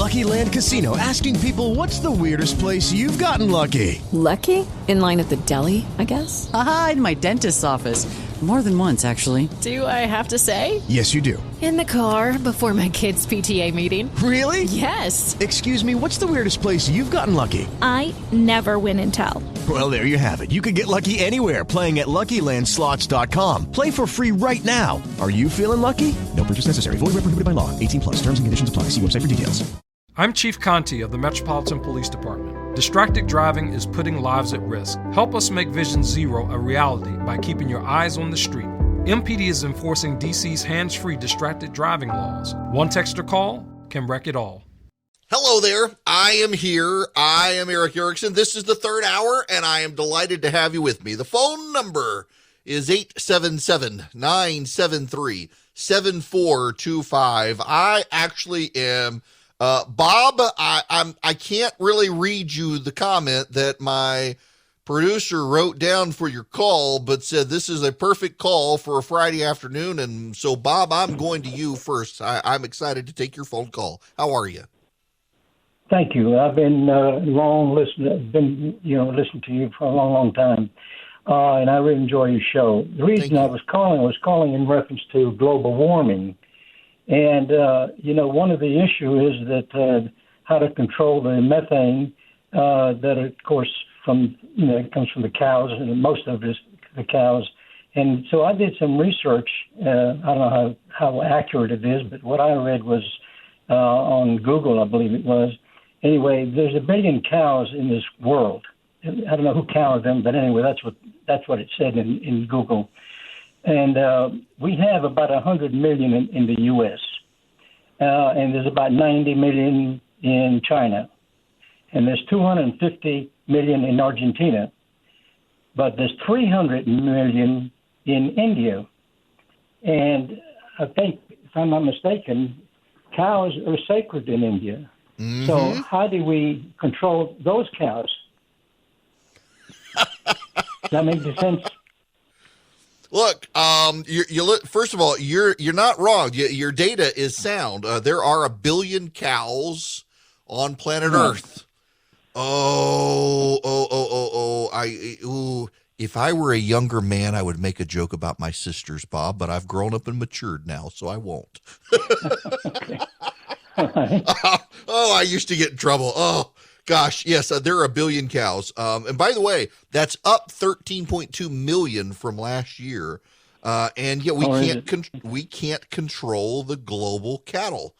Lucky Land Casino, asking people, what's the weirdest place you've gotten lucky? Lucky? In line at the deli, I guess? Aha, in my dentist's office. More than once, actually. Do I have to say? Yes, you do. In the car before my kids' PTA meeting. Really? Yes. Excuse me, what's the weirdest place you've gotten lucky? I never win and tell. Well, there you have it. You can get lucky anywhere, playing at LuckyLandSlots.com. Play for free right now. Are you feeling lucky? No purchase necessary. Void where prohibited by law. 18 plus. Terms and conditions apply. See website for details. I'm Chief Conti of the Metropolitan Police Department. Distracted driving is putting lives at risk. Help us make Vision Zero a reality by keeping your eyes on the street. MPD is enforcing DC's hands-free distracted driving laws. One text or call can wreck it all. Hello there. I am here. I am Eric Erickson. This is the third hour, and I am delighted to have you with me. The phone number is 877-973-7425. I actually am, Bob, I can't really read you the comment that my producer wrote down for your call, but said this is a perfect call for a Friday afternoon. And so, Bob, I'm going to you first. I'm excited to take your phone call. How are you? Thank you. I've been listening to you for a long, long time, and I really enjoy your show. The reason I was calling in reference to global warming, and one of the issues is that how to control the methane that, of course, it comes from the cows, and most of it is the cows. And so I did some research. I don't know how accurate it is, but what I read was on Google, I believe it was. Anyway, there's 1 billion cows in this world. I don't know who counted them, but anyway, that's what it said in Google. And we have about 100 million in the U.S., and there's about 90 million in China, and there's 250 million in Argentina, but there's 300 million in India. And I think, if I'm not mistaken, cows are sacred in India. Mm-hmm. So how do we control those cows? Does that make sense? Look, first of all, you're not wrong. Your data is sound. There are 1 billion cows on planet Earth. If I were a younger man, I would make a joke about my sisters, Bob, but I've grown up and matured now, so I won't. Okay. Right. I used to get in trouble. Oh, gosh. Yes, there are 1 billion cows. And by the way, that's up 13.2 million from last year. And yet we can't control the global cattle.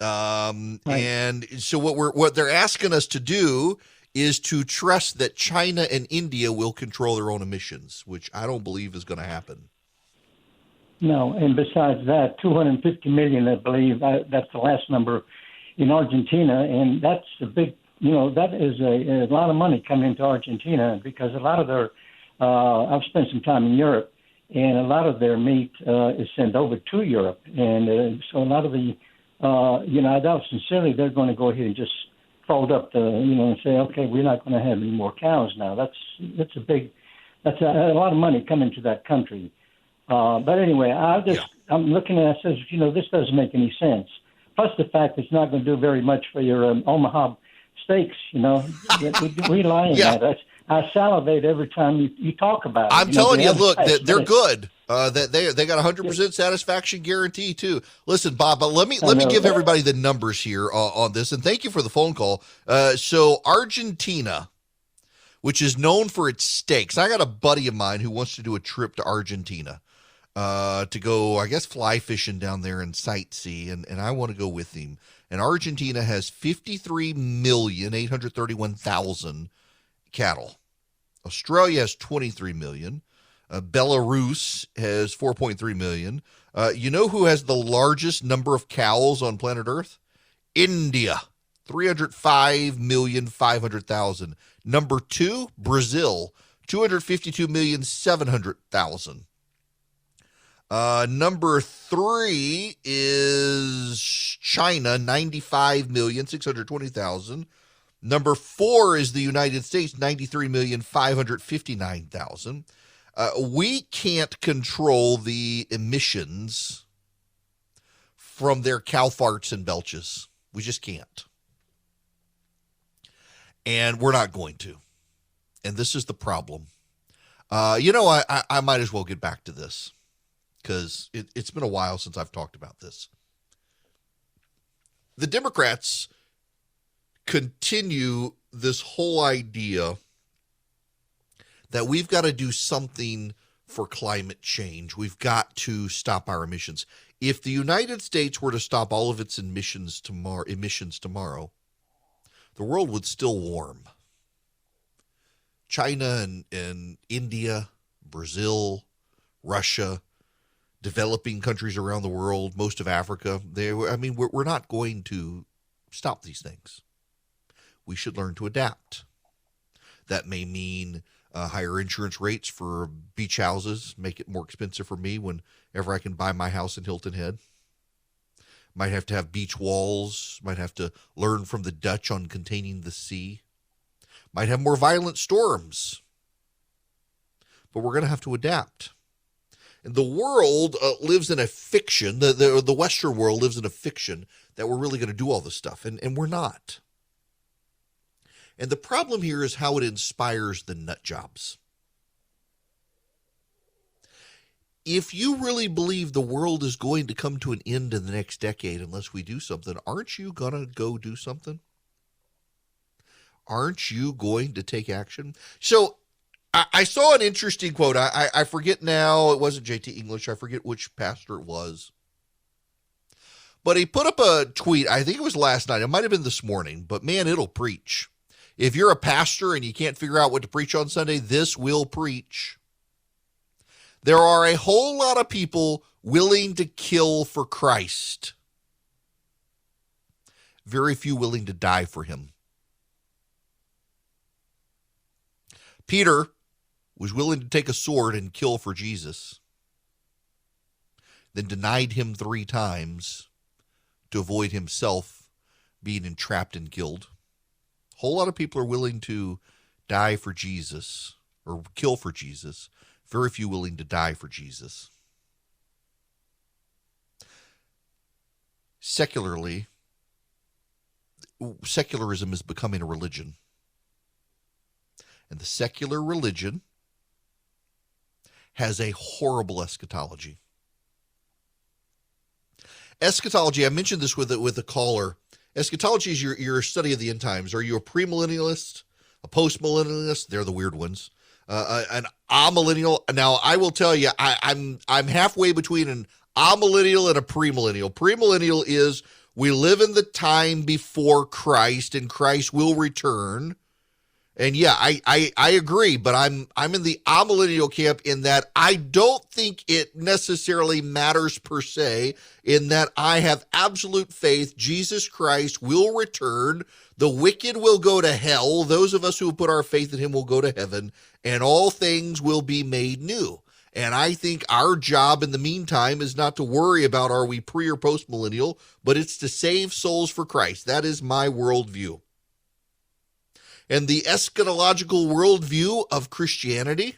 Right. And so what they're asking us to do is to trust that China and India will control their own emissions, which I don't believe is going to happen. No, and besides that, 250 million, I believe, that's the last number in Argentina, and that's a big, that is a lot of money coming into Argentina because a lot of their, I've spent some time in Europe, and a lot of their meat is sent over to Europe, and so a lot of the, I doubt sincerely they're going to go ahead and just fold up and say, okay, we're not going to have any more cows now. That's a lot of money coming to that country. But anyway, I'm looking at it, I says, this doesn't make any sense. Plus the fact it's not going to do very much for your Omaha steaks, we rely on that. I salivate every time you talk about it. I'm telling you, look, they're good. They got 100% satisfaction guarantee too. Listen, Bob, let me give everybody the numbers here on this, and thank you for the phone call. So Argentina, which is known for its steaks. I got a buddy of mine who wants to do a trip to Argentina to go, I guess, fly fishing down there and sightsee, and I want to go with him. And Argentina has 53,831,000 cattle. Australia has 23 million. Belarus has 4.3 million. You know who has the largest number of cows on planet Earth? India, 305,500,000. Number 2, Brazil, 252,700,000. Number 3 is China, 95,620,000. Number 4 is the United States, 93,559,000. We can't control the emissions from their cow farts and belches. We just can't. And we're not going to. And this is the problem. I might as well get back to this because it's been a while since I've talked about this. The Democrats continue this whole idea that we've got to do something for climate change. We've got to stop our emissions. If the United States were to stop all of its emissions tomorrow, the world would still warm. China and India, Brazil, Russia, developing countries around the world, most of Africa, we're not going to stop these things. We should learn to adapt. That may mean higher insurance rates for beach houses, make it more expensive for me whenever I can buy my house in Hilton Head. Might have to have beach walls, might have to learn from the Dutch on containing the sea. Might have more violent storms. But we're going to have to adapt. And the world lives in a fiction, the Western world lives in a fiction that we're really going to do all this stuff, and we're not. And the problem here is how it inspires the nut jobs. If you really believe the world is going to come to an end in the next decade unless we do something, aren't you going to go do something? Aren't you going to take action? So I saw an interesting quote. I forget now. It wasn't J.T. English. I forget which pastor it was. But he put up a tweet. I think it was last night. It might have been this morning. But, man, it'll preach. If you're a pastor and you can't figure out what to preach on Sunday, this will preach. There are a whole lot of people willing to kill for Christ. Very few willing to die for him. Peter was willing to take a sword and kill for Jesus, then denied him 3 times to avoid himself being entrapped and killed. A whole lot of people are willing to die for Jesus or kill for Jesus. Very few willing to die for Jesus. Secularism is becoming a religion. And the secular religion has a horrible eschatology. Eschatology, I mentioned this with a caller. Eschatology is your study of the end times. Are you a premillennialist, a postmillennialist? They're the weird ones. An amillennial. Now, I will tell you, I'm halfway between an amillennial and a premillennial. Premillennial is we live in the time before Christ, and Christ will return. And yeah, I agree, but I'm in the amillennial camp in that I don't think it necessarily matters per se, in that I have absolute faith Jesus Christ will return, the wicked will go to hell, those of us who put our faith in him will go to heaven, and all things will be made new. And I think our job in the meantime is not to worry about are we pre or post millennial, but it's to save souls for Christ. That is my worldview. And the eschatological worldview of Christianity,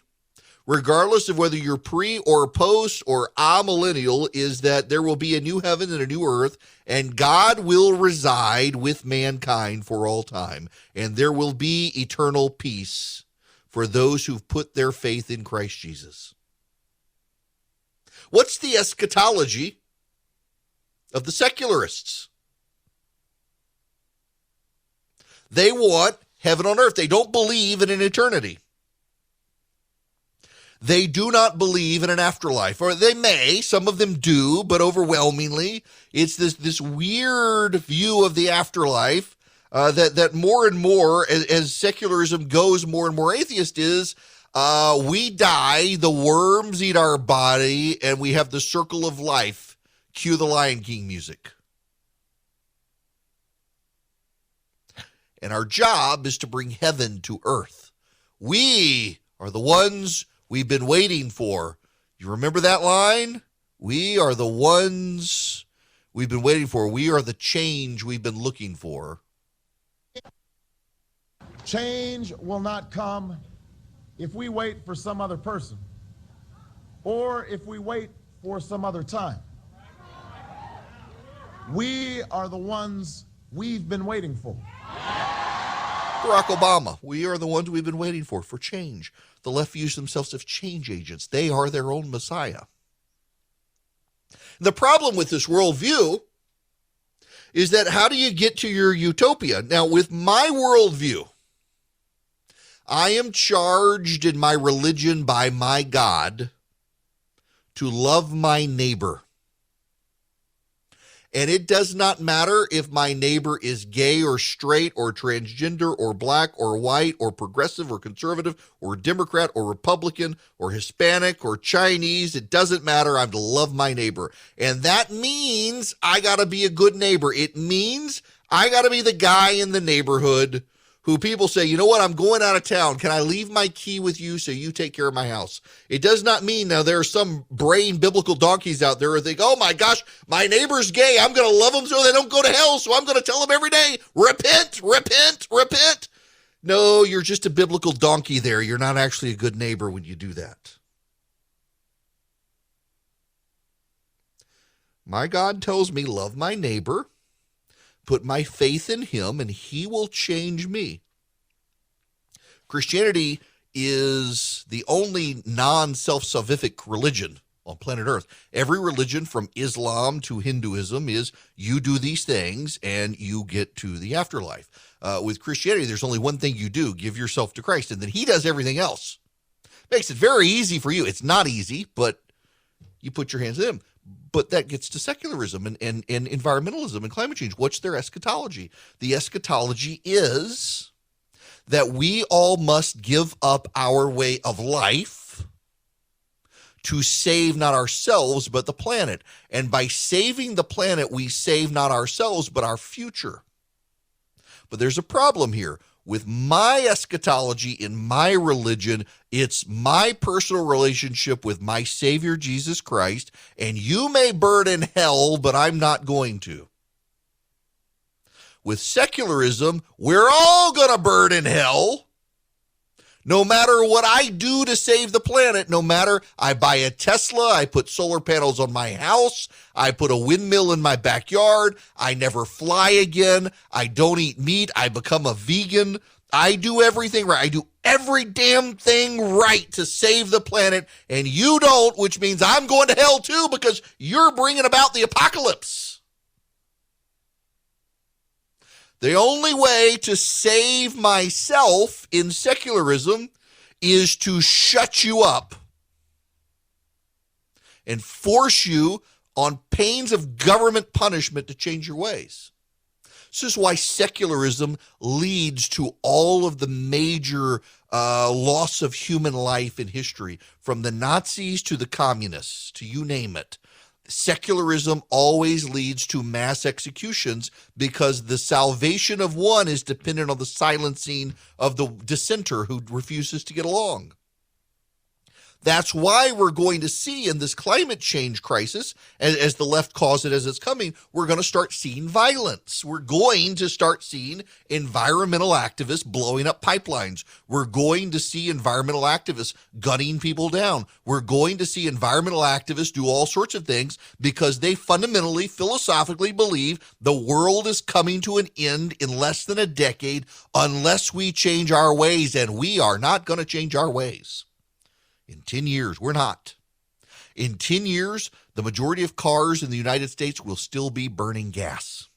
regardless of whether you're pre or post or amillennial, is that there will be a new heaven and a new earth, and God will reside with mankind for all time, and there will be eternal peace for those who've put their faith in Christ Jesus. What's the eschatology of the secularists? They want heaven on earth. They don't believe in an eternity. They do not believe in an afterlife, or they may, some of them do, but overwhelmingly, it's this weird view of the afterlife that more and more, as secularism goes more and more atheist, is we die, the worms eat our body, and we have the circle of life. Cue the Lion King music. And our job is to bring heaven to earth. We are the ones we've been waiting for. You remember that line? We are the ones we've been waiting for. We are the change we've been looking for. Change will not come if we wait for some other person or if we wait for some other time. We are the ones we've been waiting for. Barack Obama. We are the ones we've been waiting for change. The left views themselves as change agents. They are their own Messiah. The problem with this worldview is that how do you get to your utopia? Now, with my worldview, I am charged in my religion by my God to love my neighbor. And it does not matter if my neighbor is gay or straight or transgender or black or white or progressive or conservative or Democrat or Republican or Hispanic or Chinese. It doesn't matter. I'm to love my neighbor. And that means I got to be a good neighbor. It means I got to be the guy in the neighborhood who people say, you know what, I'm going out of town. Can I leave my key with you so you take care of my house? It does not mean, now there are some brain biblical donkeys out there who think, oh my gosh, my neighbor's gay. I'm going to love them so they don't go to hell. So I'm going to tell them every day, repent, repent, repent. No, you're just a biblical donkey there. You're not actually a good neighbor when you do that. My God tells me, love my neighbor. Put my faith in him, and he will change me. Christianity is the only non-self-salvific religion on planet Earth. Every religion from Islam to Hinduism is you do these things and you get to the afterlife. With Christianity, there's only one thing you do, give yourself to Christ, and then he does everything else. Makes it very easy for you. It's not easy, but you put your hands in him. But that gets to secularism and environmentalism and climate change. What's their eschatology? The eschatology is that we all must give up our way of life to save not ourselves, but the planet. And by saving the planet, we save not ourselves, but our future. But there's a problem here. With my eschatology in my religion, it's my personal relationship with my Savior, Jesus Christ, and you may burn in hell, but I'm not going to. With secularism, we're all going to burn in hell, no matter what I do to save the planet, no matter I buy a Tesla, I put solar panels on my house, I put a windmill in my backyard, I never fly again, I don't eat meat, I become a vegan, I do everything right. I do every damn thing right to save the planet, and you don't, which means I'm going to hell too because you're bringing about the apocalypse. The only way to save myself in secularism is to shut you up and force you on pains of government punishment to change your ways. This is why secularism leads to all of the major loss of human life in history, from the Nazis to the communists, to you name it. Secularism always leads to mass executions because the salvation of one is dependent on the silencing of the dissenter who refuses to get along. That's why we're going to see in this climate change crisis, as the left calls it as it's coming, we're going to start seeing violence. We're going to start seeing environmental activists blowing up pipelines. We're going to see environmental activists gunning people down. We're going to see environmental activists do all sorts of things because they fundamentally, philosophically believe the world is coming to an end in less than a decade unless we change our ways, and we are not going to change our ways. In 10 years, we're not. In 10 years, the majority of cars in the United States will still be burning gas.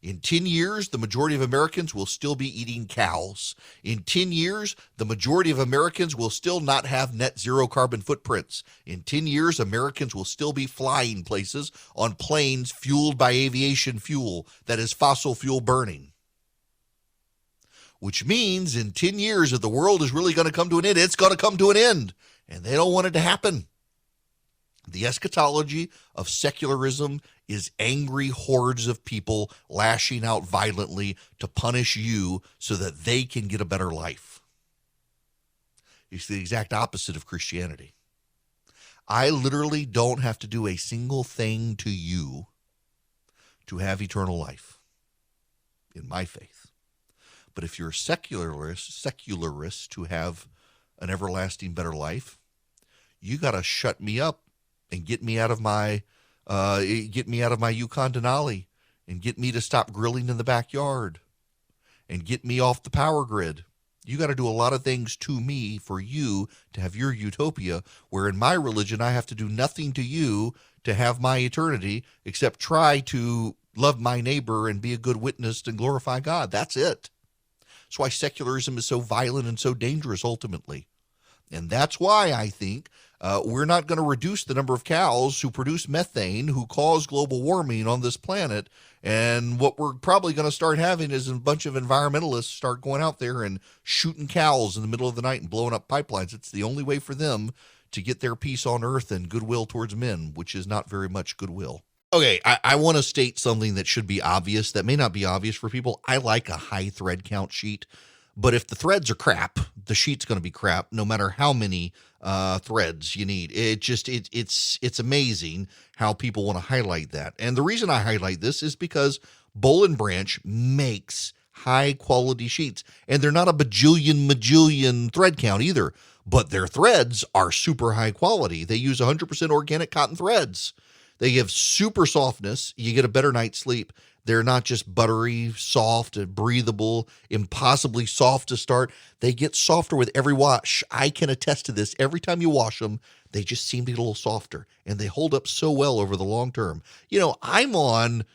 In 10 years, the majority of Americans will still be eating cows. In 10 years, the majority of Americans will still not have net zero carbon footprints. In 10 years, Americans will still be flying places on planes fueled by aviation fuel that is fossil fuel burning. Which means in 10 years, if the world is really going to come to an end, it's going to come to an end. And they don't want it to happen. The eschatology of secularism is angry hordes of people lashing out violently to punish you so that they can get a better life. It's the exact opposite of Christianity. I literally don't have to do a single thing to you to have eternal life in my faith. But if you're a secularist to have an everlasting better life, you got to shut me up and get me out of my Yukon Denali and get me to stop grilling in the backyard and get me off the power grid. You got to do a lot of things to me for you to have your utopia, where in my religion, I have to do nothing to you to have my eternity except try to love my neighbor and be a good witness and glorify God. That's it. That's why secularism is so violent and so dangerous ultimately. And that's why I think we're not going to reduce the number of cows who produce methane, who cause global warming on this planet. And what we're probably going to start having is a bunch of environmentalists start going out there and shooting cows in the middle of the night and blowing up pipelines. It's the only way for them to get their peace on earth and goodwill towards men, which is not very much goodwill. Okay, I want to state something that should be obvious, that may not be obvious for people. I like a high thread count sheet, but if the threads are crap, the sheet's going to be crap, no matter how many threads you need. It's amazing how people want to highlight that. And the reason I highlight this is because Boll & Branch makes high quality sheets, and they're not a bajillion thread count either, but their threads are super high quality. They use 100% organic cotton threads. They give super softness. You get a better night's sleep. They're not just buttery, soft, and breathable, impossibly soft to start. They get softer with every wash. I can attest to this. Every time you wash them, they just seem to get a little softer, and they hold up so well over the long term. You know, I'm on,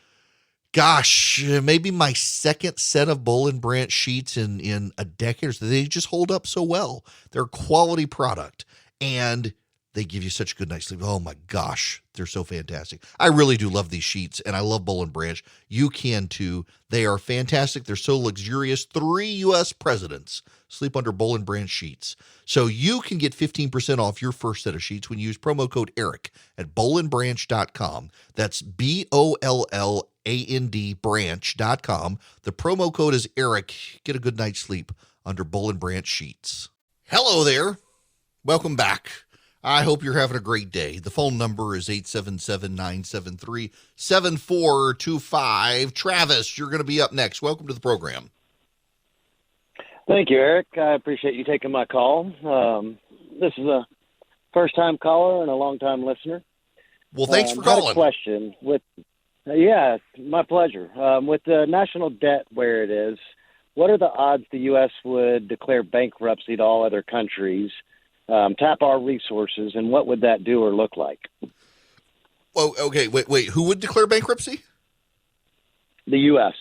maybe my second set of Boll & Branch sheets in a decade or so. They just hold up so well. They're a quality product, and they give you such a good night's sleep. Oh my gosh, they're so fantastic. I really do love these sheets, and I love Boll & Branch. You can too. They are fantastic. They're so luxurious. 3 U.S. presidents sleep under Boll & Branch sheets. So you can get 15% off your first set of sheets when you use promo code ERIC at bollandbranch.com. That's BOLLAND branch.com. The promo code is ERIC. Get a good night's sleep under Boll & Branch sheets. Hello there. Welcome back. I hope you're having a great day. The phone number is 877-973-7425. Travis, you're going to be up next. Welcome to the program. Thank you, Eric. I appreciate you taking my call. This is a first-time caller and a long-time listener. Well, thanks for calling. I have a question. Yeah, my pleasure. With the national debt where it is, what are the odds the U.S. would declare bankruptcy to all other countries, tap our resources, and what would that do or look like? Well, okay, wait. Who would declare bankruptcy? The U.S.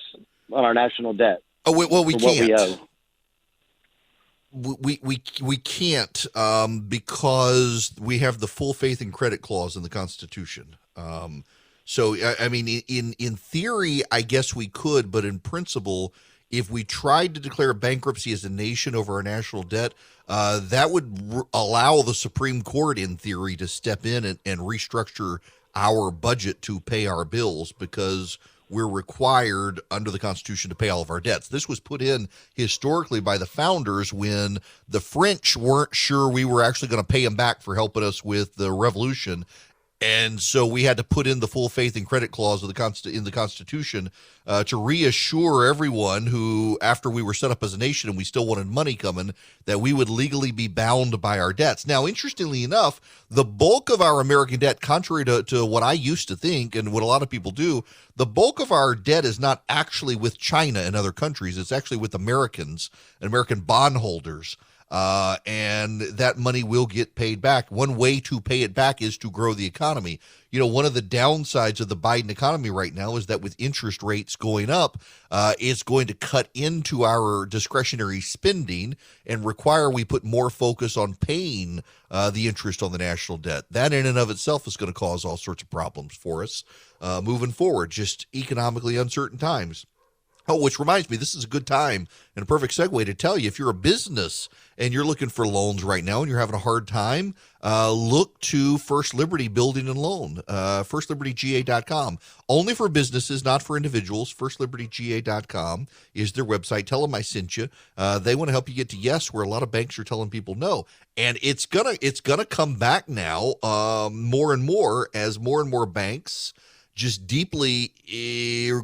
on our national debt. Oh, well, we can't. What we owe. We can't because we have the full faith and credit clause in the Constitution. So, I mean, in theory, I guess we could, but in principle, if we tried to declare bankruptcy as a nation over our national debt, that would allow the Supreme Court, in theory, to step in and restructure our budget to pay our bills, because we're required under the Constitution to pay all of our debts. This was put in historically by the founders when the French weren't sure we were actually going to pay them back for helping us with the revolution. And so we had to put in the full faith and credit clause of in the Constitution to reassure everyone who, after we were set up as a nation and we still wanted money coming, that we would legally be bound by our debts. Now, interestingly enough, the bulk of our American debt, contrary to what I used to think and what a lot of people do, the bulk of our debt is not actually with China and other countries. It's actually with Americans and American bondholders. And that money will get paid back. One way to pay it back is to grow the economy. You know, one of the downsides of the Biden economy right now is that with interest rates going up, it's going to cut into our discretionary spending and require we put more focus on paying the interest on the national debt. That in and of itself is going to cause all sorts of problems for us moving forward, just economically uncertain times. Oh, which reminds me, this is a good time and a perfect segue to tell you, if you're a business and you're looking for loans right now and you're having a hard time, look to First Liberty Building and Loan, firstlibertyga.com. Only for businesses, not for individuals. Firstlibertyga.com is their website. Tell them I sent you. They want to help you get to yes, where a lot of banks are telling people no. And it's gonna come back now more and more as more and more banks just deeply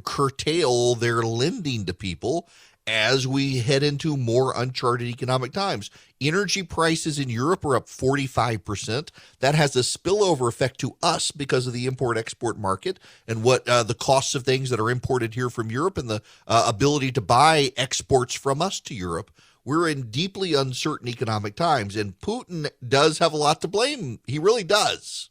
curtail their lending to people as we head into more uncharted economic times. Energy prices in Europe are up 45%. That has a spillover effect to us because of the import-export market and what the costs of things that are imported here from Europe and the ability to buy exports from us to Europe. We're in deeply uncertain economic times, and Putin does have a lot to blame. He really does.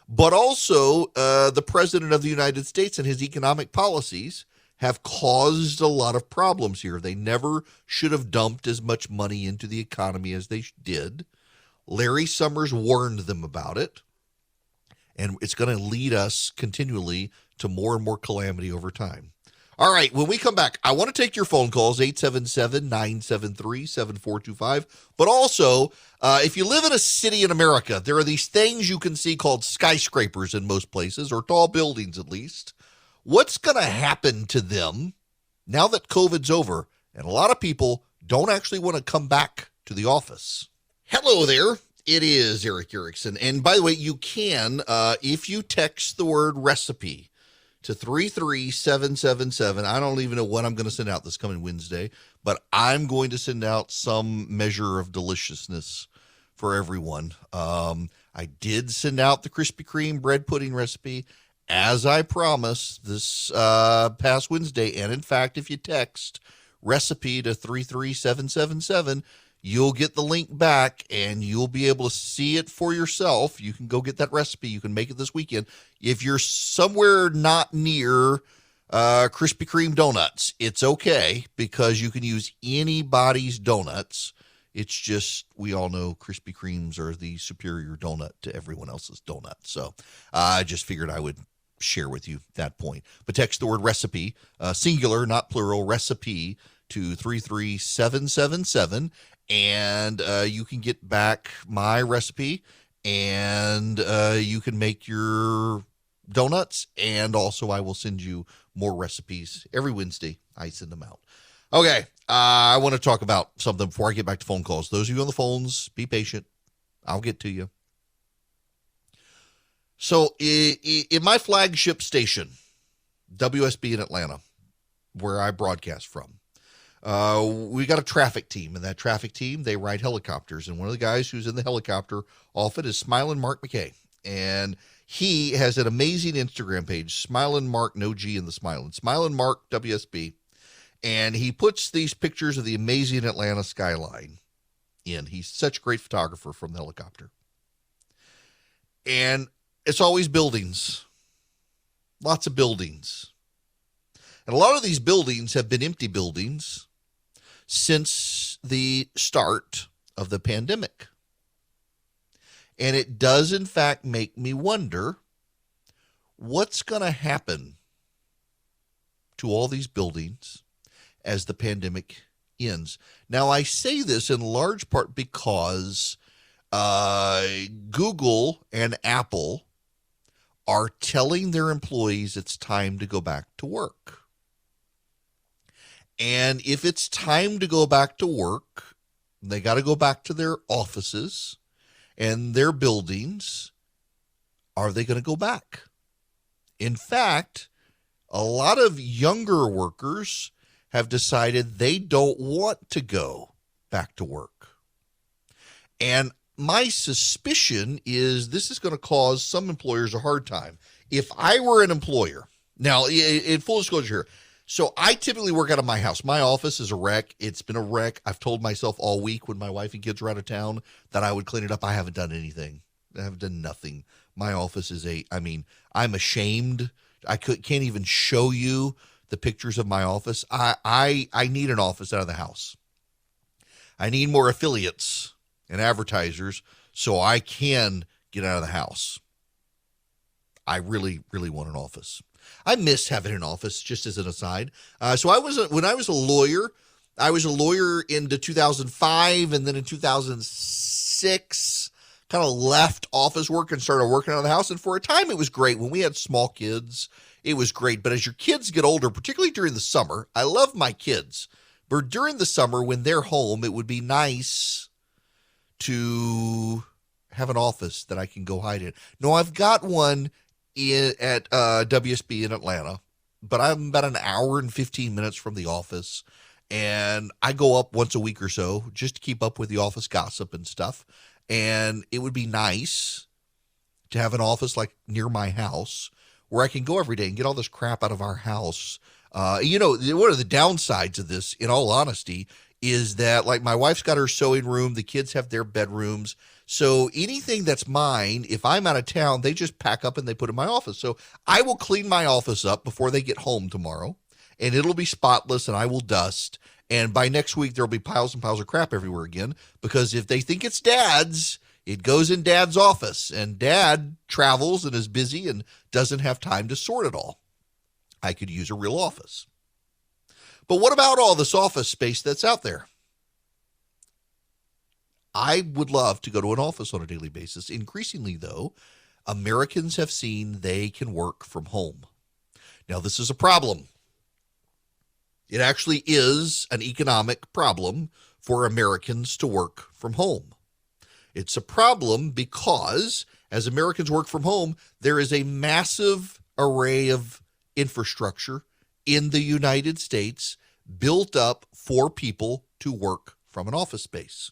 But also, the president of the United States and his economic policies have caused a lot of problems here. They never should have dumped as much money into the economy as they did. Larry Summers warned them about it, and it's going to lead us continually to more and more calamity over time. All right, when we come back, I want to take your phone calls, 877-973-7425. But also, if you live in a city in America, there are these things you can see called skyscrapers in most places, or tall buildings at least. What's going to happen to them now that COVID's over? And a lot of people don't actually want to come back to the office. Hello there. It is Eric Erickson. And by the way, you can, if you text the word recipe to 33777, I don't even know what I'm going to send out this coming Wednesday, but I'm going to send out some measure of deliciousness for everyone. I did send out the Krispy Kreme bread pudding recipe, as I promised, this past Wednesday. And in fact, if you text recipe to 33777, you'll get the link back and you'll be able to see it for yourself. You can go get that recipe. You can make it this weekend. If you're somewhere not near Krispy Kreme donuts, it's okay because you can use anybody's donuts. It's just, we all know Krispy Kremes are the superior donut to everyone else's donut. So I just figured I would share with you that point. But text the word recipe, singular, not plural, recipe to 33777, and you can get back my recipe, and you can make your donuts, and also I will send you more recipes every Wednesday. I send them out. Okay, I want to talk about something before I get back to phone calls. Those of you on the phones, be patient. I'll get to you. So in my flagship station, WSB in Atlanta, where I broadcast from, we got a traffic team, and that traffic team, they ride helicopters. And one of the guys who's in the helicopter often is Smilin' Mark McKay. And he has an amazing Instagram page, Smilin' Mark, no G in the Smilin', Smilin' Mark WSB. And he puts these pictures of the amazing Atlanta skyline in. He's such a great photographer from the helicopter. And it's always buildings, lots of buildings. And a lot of these buildings have been empty buildings since the start of the pandemic. And it does, in fact, make me wonder what's going to happen to all these buildings as the pandemic ends. Now, I say this in large part because Google and Apple are telling their employees it's time to go back to work. And if it's time to go back to work, they got to go back to their offices and their buildings. Are they going to go back? In fact, a lot of younger workers have decided they don't want to go back to work. And my suspicion is this is going to cause some employers a hard time. If I were an employer, now in full disclosure here, so I typically work out of my house. My office is a wreck. It's been a wreck. I've told myself all week when my wife and kids are out of town that I would clean it up. I haven't done anything. I haven't done nothing. My office is I'm ashamed. I can't even show you the pictures of my office. I need an office out of the house. I need more affiliates and advertisers so I can get out of the house. I really, really want an office. I miss having an office, just as an aside. When I was a lawyer, I was a lawyer into 2005, and then in 2006, kind of left office work and started working out of the house. And for a time, it was great. When we had small kids, it was great. But as your kids get older, particularly during the summer, I love my kids. But during the summer, when they're home, it would be nice to have an office that I can go hide in. No, I've got one at WSB in Atlanta, but I'm about an hour and 15 minutes from the office. And I go up once a week or so just to keep up with the office gossip and stuff. And it would be nice to have an office like near my house where I can go every day and get all this crap out of our house. One of the downsides of this, in all honesty, is that like my wife's got her sewing room, the kids have their bedrooms. So anything that's mine, if I'm out of town, they just pack up and they put in my office. So I will clean my office up before they get home tomorrow, and it'll be spotless, and I will dust. And by next week, there'll be piles and piles of crap everywhere again, because if they think it's Dad's, it goes in Dad's office, and Dad travels and is busy and doesn't have time to sort it all. I could use a real office. But what about all this office space that's out there? I would love to go to an office on a daily basis. Increasingly, though, Americans have seen they can work from home. Now, this is a problem. It actually is an economic problem for Americans to work from home. It's a problem because as Americans work from home, there is a massive array of infrastructure in the United States built up for people to work from an office space.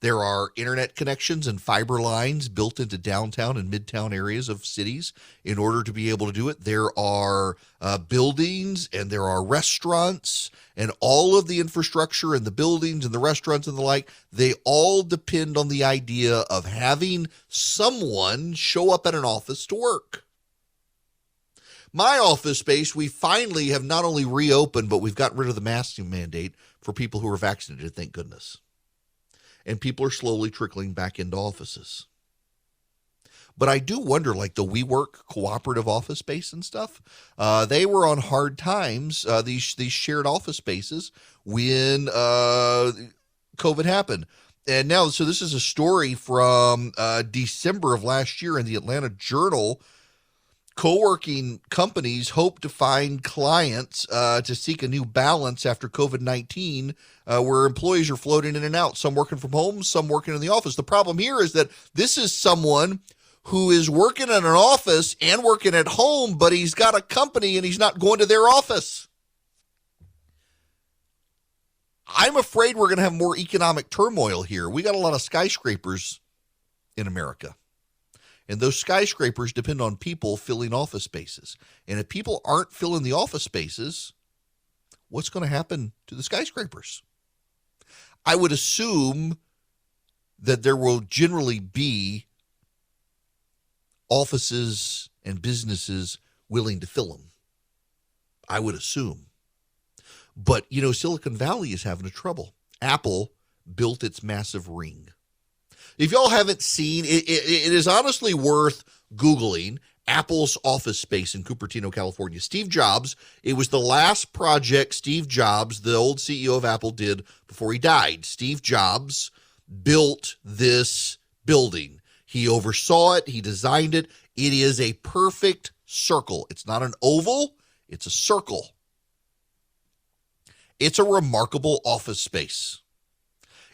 There are internet connections and fiber lines built into downtown and midtown areas of cities in order to be able to do it. There are buildings and there are restaurants, and all of the infrastructure and the buildings and the restaurants and the like, they all depend on the idea of having someone show up at an office to work. My office space, we finally have not only reopened, but we've gotten rid of the masking mandate for people who are vaccinated, thank goodness. And people are slowly trickling back into offices. But I do wonder, like the WeWork cooperative office space and stuff, they were on hard times, these shared office spaces, when COVID happened. And now, so this is a story from December of last year in the Atlanta Journal. Co-working companies hope to find clients to seek a new balance after COVID-19, where employees are floating in and out, some working from home, some working in the office. The problem here is that this is someone who is working in an office and working at home, but he's got a company and he's not going to their office. I'm afraid we're going to have more economic turmoil here. We got a lot of skyscrapers in America. And those skyscrapers depend on people filling office spaces. And if people aren't filling the office spaces, what's going to happen to the skyscrapers? I would assume that there will generally be offices and businesses willing to fill them. I would assume. But, Silicon Valley is having a trouble. Apple built its massive ring. If y'all haven't seen, it is honestly worth Googling Apple's office space in Cupertino, California. Steve Jobs, it was the last project Steve Jobs, the old CEO of Apple, did before he died. Steve Jobs built this building. He oversaw it. He designed it. It is a perfect circle. It's not an oval. It's a circle. It's a remarkable office space.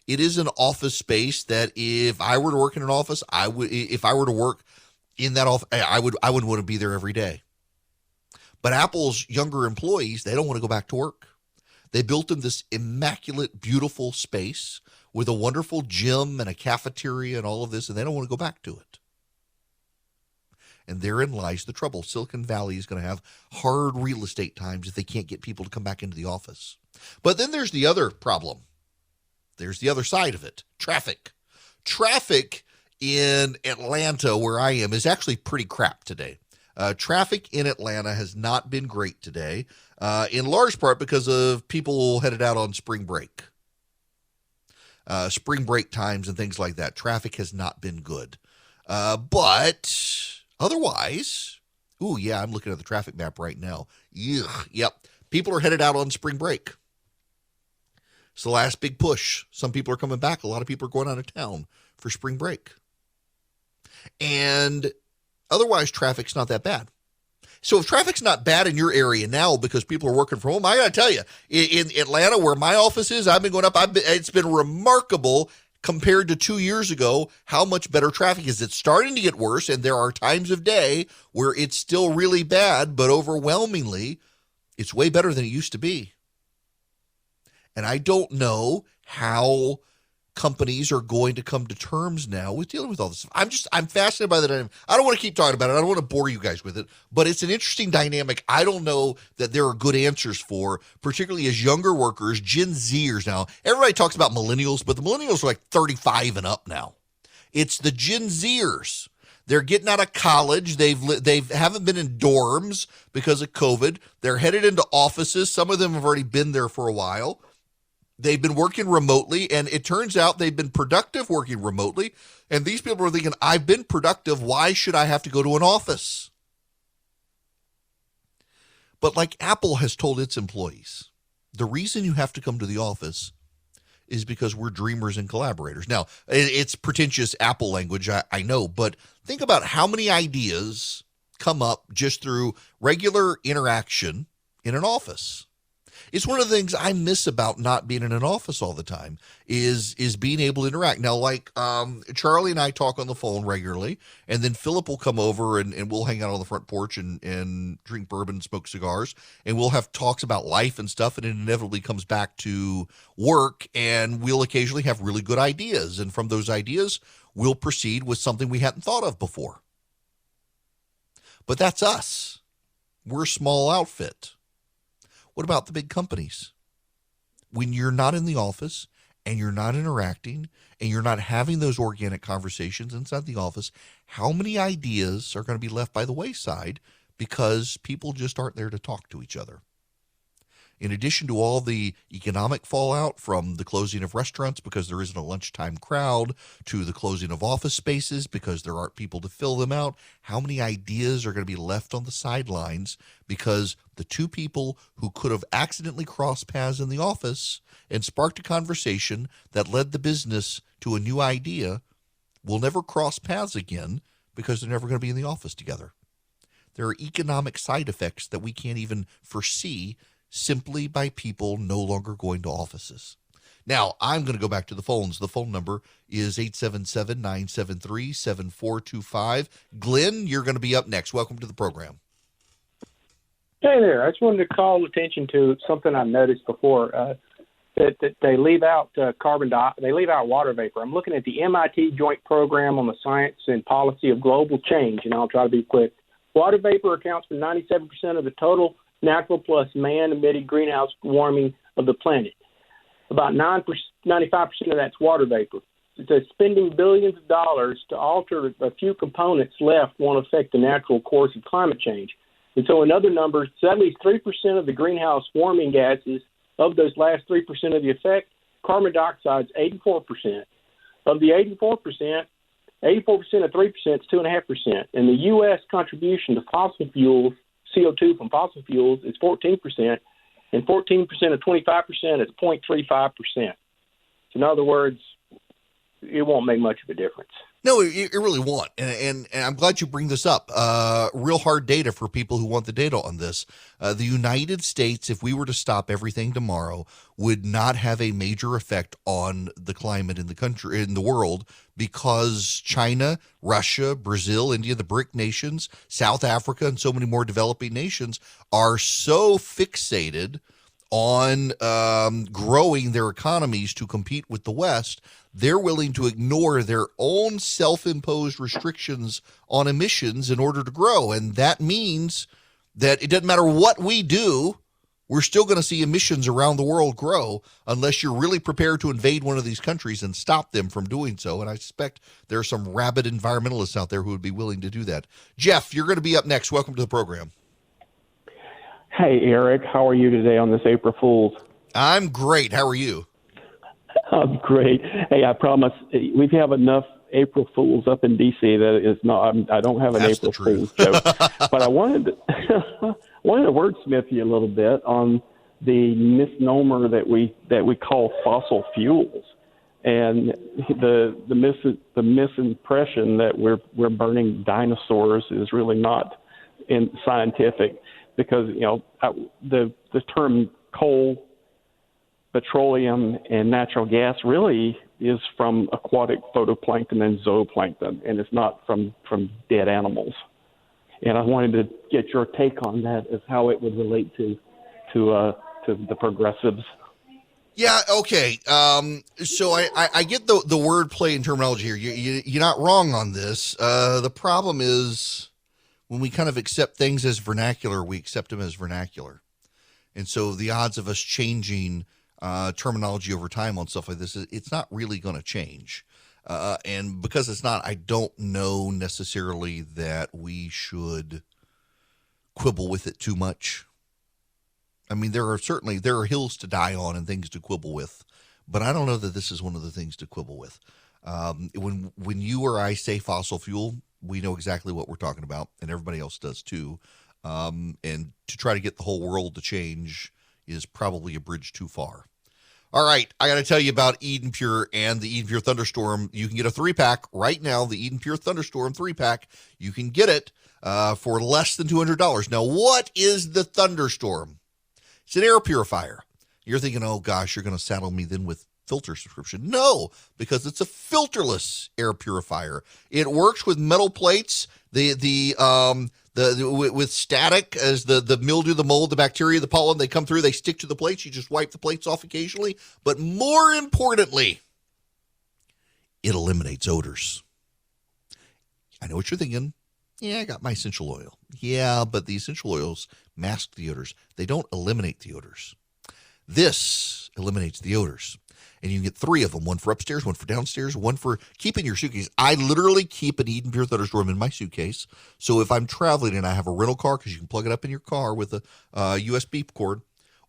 It is an office space that if I were to work in an office, if I were to work in that office, I wouldn't want to be there every day. But Apple's younger employees, they don't want to go back to work. They built them this immaculate, beautiful space with a wonderful gym and a cafeteria and all of this, and they don't want to go back to it. And therein lies the trouble. Silicon Valley is going to have hard real estate times if they can't get people to come back into the office. But then there's the other problem. There's the other side of it, traffic. Traffic in Atlanta, where I am, is actually pretty crap today. Traffic in Atlanta has not been great today, in large part because of people headed out on spring break. Spring break times and things like that. Traffic has not been good. But otherwise, I'm looking at the traffic map right now. Yep. People are headed out on spring break. It's the last big push. Some people are coming back. A lot of people are going out of town for spring break. And otherwise, traffic's not that bad. So if traffic's not bad in your area now because people are working from home, I got to tell you, in Atlanta, where my office is, I've been going up. It's been remarkable compared to 2 years ago, how much better traffic is. It's starting to get worse, and there are times of day where it's still really bad, but overwhelmingly, it's way better than it used to be. And I don't know how companies are going to come to terms now with dealing with all this. I'm fascinated by that. I don't want to keep talking about it. I don't want to bore you guys with it, but it's an interesting dynamic. I don't know that there are good answers for, particularly as younger workers, Gen Zers now. Everybody talks about millennials, but the millennials are like 35 and up now. It's the Gen Zers. They're getting out of college. They haven't been in dorms because of COVID. They're headed into offices. Some of them have already been there for a while. They've been working remotely, and it turns out they've been productive working remotely. And these people are thinking, I've been productive. Why should I have to go to an office? But like Apple has told its employees, the reason you have to come to the office is because we're dreamers and collaborators. Now, it's pretentious Apple language, I know, but think about how many ideas come up just through regular interaction in an office. It's one of the things I miss about not being in an office all the time is being able to interact. Now, like Charlie and I talk on the phone regularly, and then Philip will come over and we'll hang out on the front porch and drink bourbon and smoke cigars, and we'll have talks about life and stuff, and it inevitably comes back to work, and we'll occasionally have really good ideas. And from those ideas, we'll proceed with something we hadn't thought of before. But that's us. We're a small outfit. What about the big companies? When you're not in the office and you're not interacting and you're not having those organic conversations inside the office, how many ideas are going to be left by the wayside because people just aren't there to talk to each other? In addition to all the economic fallout from the closing of restaurants because there isn't a lunchtime crowd, to the closing of office spaces because there aren't people to fill them out, how many ideas are going to be left on the sidelines because the two people who could have accidentally crossed paths in the office and sparked a conversation that led the business to a new idea will never cross paths again because they're never going to be in the office together? There are economic side effects that we can't even foresee simply by people no longer going to offices. Now, I'm going to go back to the phones. The phone number is 877-973-7425. Glenn, you're going to be up next. Welcome to the program. Hey there. I just wanted to call attention to something I noticed before, that they leave out they leave out water vapor. I'm looking at the MIT Joint Program on the Science and Policy of Global Change, and I'll try to be quick. Water vapor accounts for 97% of the total natural plus man-emitted greenhouse warming of the planet. About 95% of that's water vapor. So spending billions of dollars to alter a few components left won't affect the natural course of climate change. And so in other numbers, at least 3% of the greenhouse warming gases, of those last 3% of the effect, carbon dioxide is 84%. Of the 84% of 3% is 2.5%. And the U.S. contribution to fossil fuels, CO2 from fossil fuels, is 14%, and 14% of 25% is 0.35%. So in other words, it won't make much of a difference. No, it really won't. And I'm glad you bring this up. Real hard data for people who want the data on this. The United States, if we were to stop everything tomorrow, would not have a major effect on the climate in the country, in the world, because China, Russia, Brazil, India, the BRIC nations, South Africa, and so many more developing nations are so fixated on growing their economies to compete with the West, they're willing to ignore their own self-imposed restrictions on emissions in order to grow. And that means that it doesn't matter what we do, we're still going to see emissions around the world grow unless you're really prepared to invade one of these countries and stop them from doing so. And I suspect there are some rabid environmentalists out there who would be willing to do that. Jeff, you're going to be up next. Welcome to the program. Hey, Eric. How are you today on this April Fool's? I'm great. How are you? I'm great. Hey, I promise we have enough April Fools up in D.C. that is not. I don't have an That's April Fool's joke, but I wanted to wordsmith you a little bit on the misnomer that we call fossil fuels, and the misimpression that we're burning dinosaurs is really not scientific, because the term coal petroleum and natural gas really is from aquatic phytoplankton and zooplankton, and it's not from dead animals. And I wanted to get your take on that, as how it would relate to the progressives. Yeah, okay. So I get the wordplay and terminology here. You're not wrong on this. The problem is when we kind of accept things as vernacular, we accept them as vernacular. And so the odds of us changing terminology over time on stuff like this, it's not really going to change. And because it's not, I don't know necessarily that we should quibble with it too much. I mean, there are hills to die on and things to quibble with, but I don't know that this is one of the things to quibble with. When you or I say fossil fuel, we know exactly what we're talking about, and everybody else does too. And to try to get the whole world to change is probably a bridge too far. All right, I got to tell you about Eden Pure and the Eden Pure Thunderstorm. You can get a 3-pack right now, the Eden Pure Thunderstorm 3-pack. You can get it for less than $200. Now, what is the Thunderstorm? It's an air purifier. You're thinking, oh gosh, you're going to saddle me then with filter subscription. No, because it's a filterless air purifier. It works with metal plates. With static, as the mildew, the mold, the bacteria, the pollen, they come through, they stick to the plates. You just wipe the plates off occasionally. But more importantly, it eliminates odors. I know what you're thinking. Yeah, I got my essential oil. Yeah, but the essential oils mask the odors. They don't eliminate the odors. This eliminates the odors. And you can get 3 of them, one for upstairs, one for downstairs, one for keeping your suitcase. I literally keep an Eden Pure Thunderstorm in my suitcase. So if I'm traveling and I have a rental car, because you can plug it up in your car with a USB cord,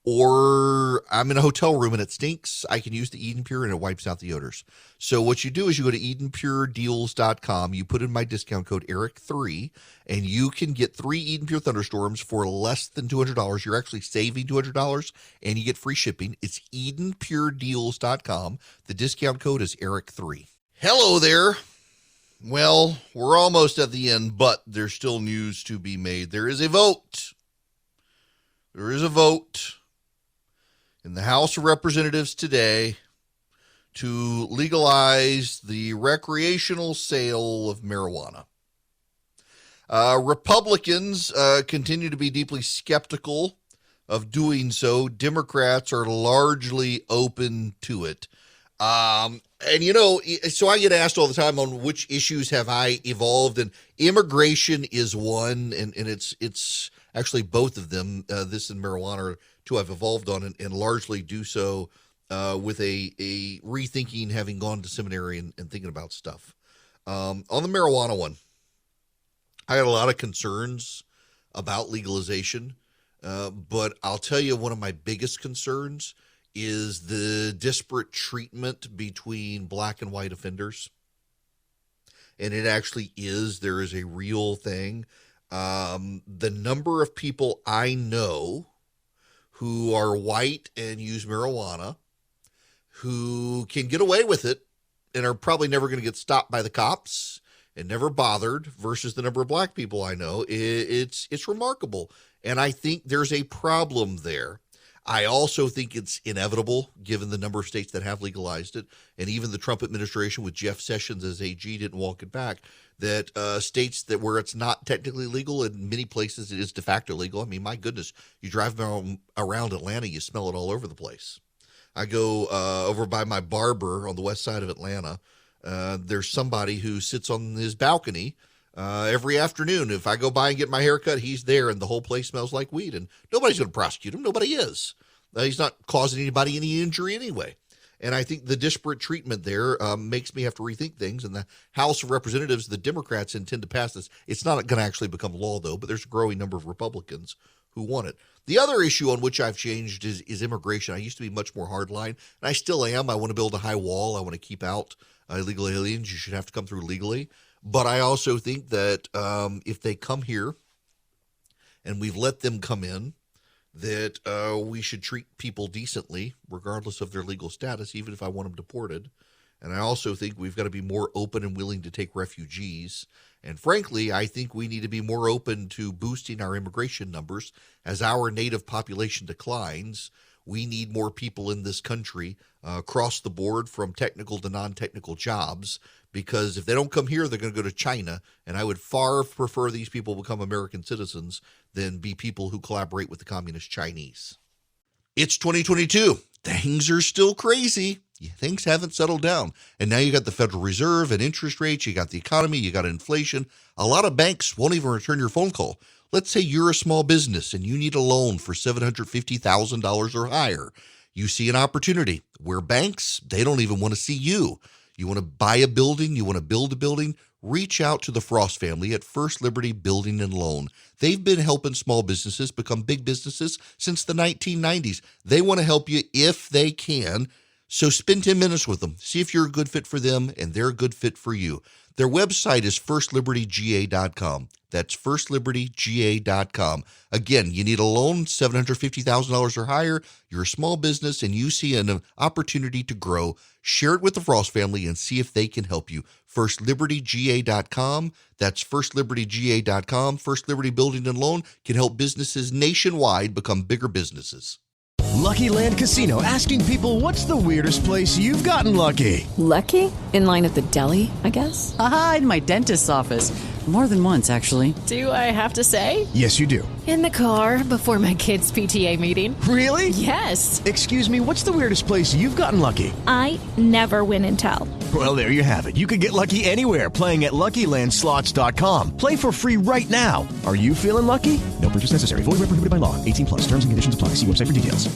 or I'm in a hotel room and it stinks, I can use the Eden Pure and it wipes out the odors. So what you do is you go to EdenPureDeals.com, you put in my discount code ERIC3, and you can get 3 Eden Pure Thunderstorms for less than $200. You're actually saving $200 and you get free shipping. It's EdenPureDeals.com. The discount code is ERIC3. Hello there. Well, we're almost at the end, but there's still news to be made. There is a vote. There is a vote in the House of Representatives today to legalize the recreational sale of marijuana. Republicans continue to be deeply skeptical of doing so. Democrats are largely open to it. And, so I get asked all the time on which issues have I evolved, and immigration is one, and it's actually both of them, this and marijuana, are two I've evolved on, and largely do so with a rethinking, having gone to seminary and thinking about stuff. On the marijuana one, I had a lot of concerns about legalization, but I'll tell you one of my biggest concerns is the disparate treatment between black and white offenders. And it actually is. There is a real thing. The number of people I know who are white and use marijuana, who can get away with it and are probably never going to get stopped by the cops and never bothered, versus the number of black people I know, it's remarkable. And I think there's a problem there. I also think it's inevitable, given the number of states that have legalized it, and even the Trump administration with Jeff Sessions as AG didn't walk it back, that states that where it's not technically legal, in many places it is de facto legal. I mean, my goodness, you drive around Atlanta, you smell it all over the place. I go over by my barber on the west side of Atlanta. There's somebody who sits on his balcony every afternoon. If I go by and get my hair cut, he's there, and the whole place smells like weed, and nobody's going to prosecute him. Nobody is. He's not causing anybody any injury anyway. And I think the disparate treatment there makes me have to rethink things. And the House of Representatives, the Democrats intend to pass this. It's not going to actually become law, though, but there's a growing number of Republicans who want it. The other issue on which I've changed is immigration. I used to be much more hardline, and I still am. I want to build a high wall. I want to keep out illegal aliens. You should have to come through legally. But I also think that if they come here and we've let them come in, that we should treat people decently, regardless of their legal status, even if I want them deported. And I also think we've got to be more open and willing to take refugees. And frankly, I think we need to be more open to boosting our immigration numbers. As our native population declines, we need more people in this country across the board from technical to non-technical jobs, because if they don't come here, they're going to go to China. And I would far prefer these people become American citizens than be people who collaborate with the communist Chinese. It's 2022. Things are still crazy. Things haven't settled down. And now you got the Federal Reserve and interest rates. You got the economy. You got inflation. A lot of banks won't even return your phone call. Let's say you're a small business and you need a loan for $750,000 or higher. You see an opportunity where banks, they don't even want to see you. You want to buy a building, you want to build a building, reach out to the Frost family at First Liberty Building and Loan. They've been helping small businesses become big businesses since the 1990s. They want to help you if they can. So spend 10 minutes with them. See if you're a good fit for them and they're a good fit for you. Their website is firstlibertyga.com. That's firstlibertyga.com. Again, you need a loan, $750,000 or higher. You're a small business and you see an opportunity to grow. Share it with the Frost family and see if they can help you. Firstlibertyga.com. That's firstlibertyga.com. First Liberty Building and Loan can help businesses nationwide become bigger businesses. Lucky Land Casino, asking people, what's the weirdest place you've gotten lucky? Lucky? In line at the deli, I guess? Aha, in my dentist's office. More than once, actually. Do I have to say? Yes, you do. In the car before my kids' PTA meeting. Really? Yes. Excuse me, what's the weirdest place you've gotten lucky? I never win and tell. Well, there you have it. You can get lucky anywhere, playing at LuckyLandSlots.com. Play for free right now. Are you feeling lucky? No purchase necessary. Void where prohibited by law. 18 plus. Terms and conditions apply. See website for details.